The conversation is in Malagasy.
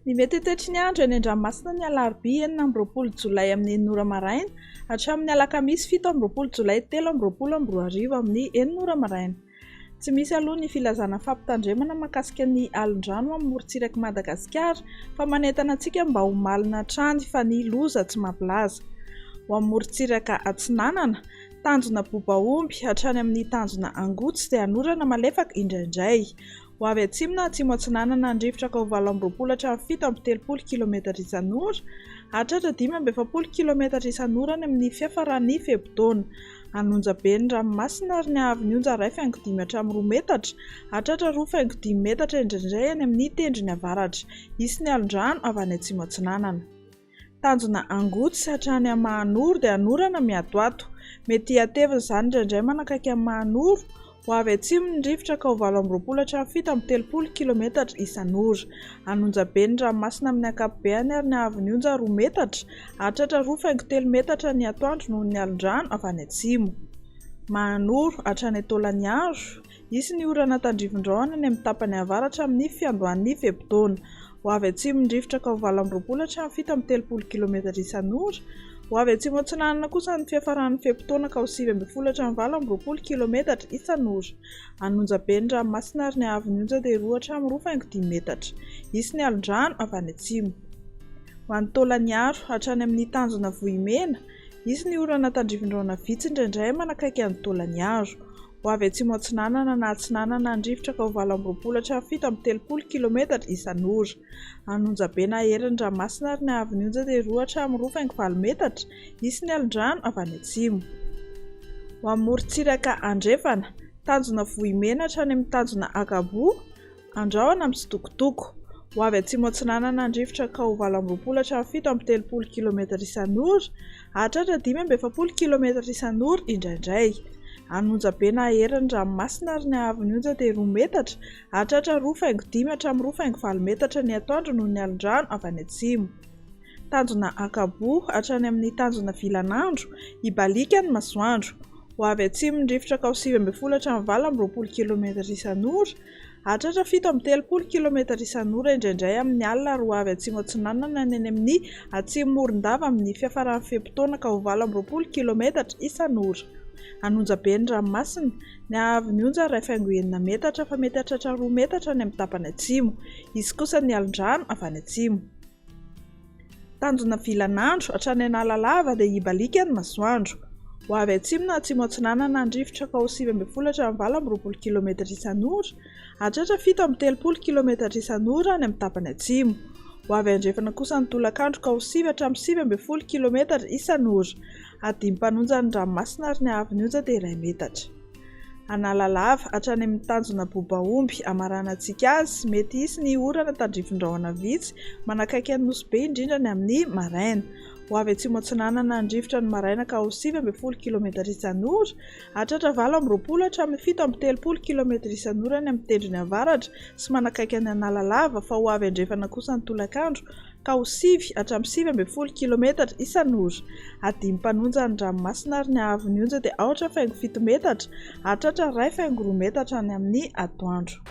Ny mety toetry ny andro eny an-dranomasina ny alarobia 4 jolay amin'ny 9 maraina hatramin'ny alakamisy 7 jolay 2024 amin'ny 9 maraina. Tsy misy aloha ny filazana fampitandremana mahakasika ny alon-drano amin'ny morontsirak'i Madagasikara fa manentana antsika mba ho malina hatrany fa ny loza tsy mampilaza. Ho amin'ny morontsiraka Atsinanana, tanjona Bobaomby hatrany amin'ny tanjona Angotsy dia hanorana malefaka indraindray. Ho avy atsimo na atsimo Atsinanana andrivotra ka ho 20 hatramin'ny 7 km isan'ora, hatratra 5 km isan'ora any amin'ny fiafaran'ny fehibon-taona. Anonjabe ny ranomasina ary ny hahavon'onja 2,5 hatramin'ny 2 metatra, hatratra 2,5 metatra indraindray any amin'ny tendrony avaratra. Isy ny alon-drano avy any atsimo Atsinanana. Tanjona Angotsy hatrany amin'ny Mahanoro dia hanorana miatoato. Mety hatevina izany indraindray manakaiky amin'ny Mahanoro. Ho avy atsimo ny rivotra ka ho 20 hatramin'ny 7 km isan'ora. Anonjabe ny ranomasina amin'ny ankapobeny ary ny hahavon'onja 2 metatra, hatratra 2,3 metatra ny atoandro noho ny alon-drano avy any atsimo. Mahanoro hatrany Taolagnaro. Isy ny orana tandrivon-drahona any amin'ny tapany avaratra amin'ny fiandohan'ny fehibon-taona. Ho avy atsimo ny rivotra ka ho 20 hatramin'ny 7 km isan'ora. Ho avy atsimo Atsinanana kosa ny fiafaran'ny fehibon-taona ka ho 9 hatramin'ny 20 km isan'ora. Anonjabe ny ranomasina ary ny hahavon'onja dia 2 hatramin'ny 2,5 metatra. Isy ny alon-drano avy any atsimo. Ho an'ny Taolagnaro hatrany amin'ny tanjona Vohimena. Isy ny orana tandrivon-drahona vitsy indraindray manakaiky an'ny Taolagnaro. Ho avy atsimo Atsinanana na Atsinanana andrivotra ka ho 20 hatramin'ny 7 km isan'ora. Anonjabe na herin'ny ranomasina ary ny hahavon'onja dia 2 hatramin'ny 2,4 metatra. Isy ny alon-drano avy any atsimo. Ho amin'ny morontsiraka Andrefana, tanjona Vohimena hatrany amin'ny tanjona Akabo, andrahona amin'ny Sitokotoko. Ho avy atsimo Atsinanana andrivotra ka ho 20 hatramin'ny 7 km isan'ora, hatratra 5 km isan'ora indraindray. Anonjabe na herin'ny ranomasina ary ny hahavon'onja dia 2 metatra, hatratra 2,5 hatramin'ny 2,4 metatra ny atoandro noho ny alon-drano avy any atsimo. Tanjona Akabo hatrany amin'ny tanjona Vilanandro, Ibalika ny masoandro. Ho avy atsimo ny rivotra ka ho 9 hatramin'ny 20 km isan'ora, hatratra 7 km isan'ora indraindray amin'ny alina ary ho avy atsimo Atsinanana ny amin'ny atsimo Morondava amin'ny fiafaran'ny fehibon-taona ka ho 20 km isan'ora. Anonjabe ny ranomasina, ny hahavon'onja 2,9 metatra fa mety hatratra 2 metatra ny amin'ny tapany atsimo. Izy kosa ny alon-drano avy any atsimo. Tanjona Vilanandro hatrany Analalava dia Ibalika ny masoandro. Ho avy atsimo na atsimo Atsinanana andrivotra ka ho 9 hatramin'ny 20 km isan'ora, hatratra 7 km isan'ora ny amin'ny tapany atsimo. Ho avy andrefana kosa ny tolakandro ka ho 9 hatramin'ny 9 km isan'ora. Adimpanonja ny ranomasina ary ny hahavon'onja dia 1 metatra. Analalava hatrany amin'ny tanjona Bobaomby amaranantsika azy, mety hisy ny orana tandrivon-drahona vitsy manakaiky ny Nosy Be indrindra ny amin'ny maraina. Ho avy atsimo Atsinanana andrivotra ny maraina ka ho 9 km isan'ora, hatratra 20 hatramin'ny 7 km isan'ora ny amin'ny tendrony avaratra sy manakaiky ny Analalava, fa ho avy andrefana kosa ny tolakandro ka ho 9 hatramin'ny 9 km isan'ora. Adimpanonja ny ranomasina ary ny hahavon'onja dia 4,7 metatra, hatratra 2,2 metatra ny amin'ny atoandro.